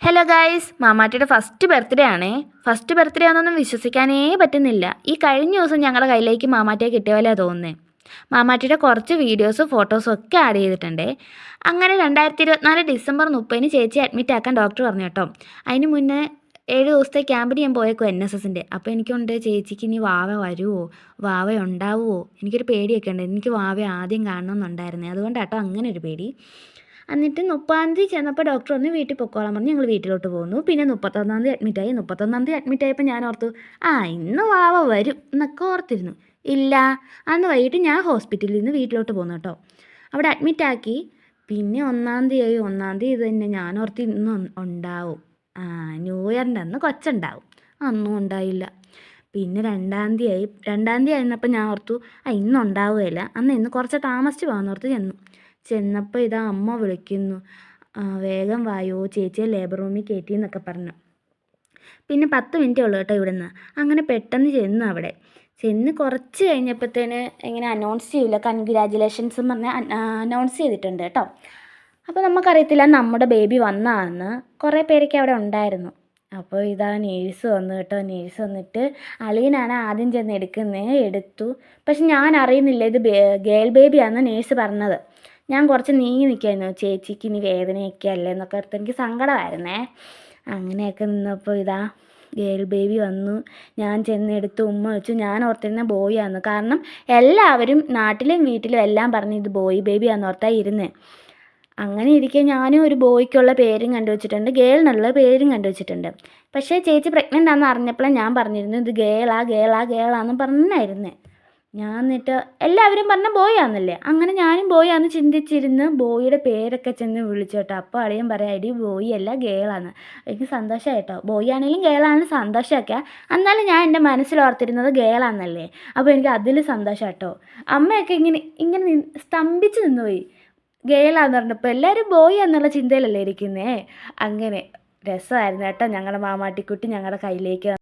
Hello guys, മാമാറ്റിയുടെ first birthday ആണേ. First birthday ആണെന്നൊന്നും വിശ്വസിക്കാനേ പറ്റുന്നില്ല. ഈ കഴിഞ്ഞ ദിവസം ഞങ്ങളുടെ കയ്യിലേക്ക് മാമാറ്റിയെ കിട്ടിയ പോലെയാണ് തോന്നുന്നത്. മാമാറ്റിയുടെ കുറച്ച് വീഡിയോസും ഫോട്ടോസും ഒക്കെ ആഡ് ചെയ്തിട്ടുണ്ട്. അങ്ങനെ 2024 ഡിസംബർ 30 ചേച്ചി അഡ്മിറ്റ് ആക്കാൻ ഡോക്ടർ പറഞ്ഞു കേട്ടോ. അതിന് മുന്നേ 7 ദിവസത്തെ ക്യാമ്പിന് ഞാൻ പോയേക്കും NSSൻ്റെ. അപ്പോൾ എനിക്കുണ്ട് ചേച്ചിക്ക് ഇനി വാവ വരുമോ, വാവ ഉണ്ടാവുമോ, എനിക്കൊരു പേടിയൊക്കെ ഉണ്ട്. എനിക്ക് വാവ ആദ്യം കാണണമെന്നുണ്ടായിരുന്നേ, അതുകൊണ്ടാട്ടോ അങ്ങനെ ഒരു പേടി. എന്നിട്ട് 30-ാം തീയതി ചെന്നപ്പോൾ ഡോക്ടർ ഒന്ന് വീട്ടിൽ പൊക്കോളാൻ പറഞ്ഞു. ഞങ്ങൾ വീട്ടിലോട്ട് പോകുന്നു. പിന്നെ 31-ാം തീയതി അഡ്മിറ്റായി. 31-ാം തീയതി അഡ്മിറ്റായപ്പോൾ ഞാൻ ഓർത്തു ഇന്ന് വാവ വരും എന്നൊക്കെ ഓർത്തിരുന്നു. ഇല്ല, അന്ന് വൈകിട്ട് ഞാൻ ഹോസ്പിറ്റലിൽ നിന്ന് വീട്ടിലോട്ട് പോകുന്നു കേട്ടോ. അവിടെ അഡ്മിറ്റാക്കി. പിന്നെ 1-ാം തീയതി 1-ാം തീയതി ഇത് തന്നെ ഞാൻ ഓർത്ത് ഇന്ന് ഉണ്ടാവും. ന്യൂ ഇയറിൻ്റെ അന്ന് കൊച്ചുണ്ടാവും. അന്നും ഉണ്ടായില്ല. പിന്നെ 2-ാം തീയതി 2-ാം തീയതി ആയിരുന്നപ്പോൾ ഞാൻ ഓർത്തു ഇന്നുണ്ടാവുകയില്ല, ഇന്ന് കുറച്ച് താമസിച്ച് പോകാമെന്നോർത്ത് ചെന്നപ്പോൾ ഇതാ അമ്മ വിളിക്കുന്നു, വേഗം വായോ, ചേച്ചിയെ ലേബർ റൂമിൽ കയറ്റി എന്നൊക്കെ പറഞ്ഞു. പിന്നെ 10 മിനിറ്റേ ഉള്ളൂ കേട്ടോ ഇവിടുന്ന്. അങ്ങനെ പെട്ടെന്ന് ചെന്ന് കുറച്ച് കഴിഞ്ഞപ്പോഴത്തേന് ഇങ്ങനെ അനൗൺസ് ചെയ്യില്ല, കൺഗ്രാജുലേഷൻസ് എന്ന് പറഞ്ഞാൽ അനൗൺസ് ചെയ്തിട്ടുണ്ട് കേട്ടോ. അപ്പോൾ നമുക്കറിയത്തില്ല നമ്മുടെ ബേബി വന്നതാണെന്ന്. കുറേ പേരൊക്കെ അവിടെ ഉണ്ടായിരുന്നു. അപ്പോൾ ഇതാ നേഴ്സ് വന്നു കേട്ടോ. നേഴ്സ് വന്നിട്ട് അളിയനാണ് ആദ്യം ചെന്ന് എടുത്തു. പക്ഷെ ഞാൻ അറിയുന്നില്ല ഇത് ഗേൾ ബേബിയാണെന്ന് നേഴ്സ് പറഞ്ഞത്. ഞാൻ കുറച്ച് നീങ്ങി നിൽക്കായിരുന്നു, ചേച്ചിക്ക് ഇനി വേദനയൊക്കെ അല്ലേ എന്നൊക്കെ ഓർത്ത് എനിക്ക് സങ്കടമായിരുന്നേ. അങ്ങനെയൊക്കെ നിന്നപ്പോൾ ഇതാ ഗേൾ ബേബി വന്നു. ഞാൻ ചെന്നെടുത്ത് ഉമ്മ വെച്ചു. ഞാൻ ഓർത്തിരുന്ന ബോയിയാന്ന്. കാരണം എല്ലാവരും നാട്ടിലും വീട്ടിലും എല്ലാം പറഞ്ഞ് ഇത് ബോയ് ബേബിയാന്ന് ഓർത്താൽ ഇരുന്നേ. അങ്ങനെ ഇരിക്കെ ഞാനും ഒരു ബോയ്ക്കുള്ള പേരും കണ്ടുവച്ചിട്ടുണ്ട്, ഗേളിനുള്ള പേരും കണ്ടുവച്ചിട്ടുണ്ട്. പക്ഷേ ചേച്ചി പ്രഗ്നൻ്റ് ആണെന്ന് അറിഞ്ഞപ്പോഴാണ് ഞാൻ പറഞ്ഞിരുന്നു ഇത് ഗേളാന്ന് പറഞ്ഞായിരുന്നേ. ഞാൻ എന്നിട്ട് എല്ലാവരും പറഞ്ഞ ബോയ് ആണെന്നല്ലേ, അങ്ങനെ ഞാനും ബോയ് ആണെന്ന് ചിന്തിച്ചിരുന്ന് ബോയിയുടെ പേരൊക്കെ ചെന്ന് വിളിച്ചു കേട്ടോ. അപ്പോൾ അളിയൻ പറയാം എടി ബോയ് അല്ല ഗേളാണ്. എനിക്ക് സന്തോഷമായി കേട്ടോ. ബോയ് ആണെങ്കിലും ഗേളാണെങ്കിലും സന്തോഷമൊക്കെ. എന്നാലും ഞാൻ എൻ്റെ മനസ്സിൽ ഓർത്തിരുന്നത് ഗേളാണെന്നല്ലേ. അപ്പോൾ എനിക്ക് അതിൽ സന്തോഷം കേട്ടോ. അമ്മയൊക്കെ ഇങ്ങനെ സ്തംഭിച്ച് നിന്നുപോയി. ഗേളാന്ന് പറഞ്ഞപ്പോൾ എല്ലാവരും ബോയ് എന്നുള്ള ചിന്തയിലല്ലേ ഇരിക്കുന്നേ. അങ്ങനെ രസമായിരുന്നു കേട്ടോ. ഞങ്ങളുടെ മാമാട്ടിക്കുട്ടി ഞങ്ങളുടെ കയ്യിലേക്ക്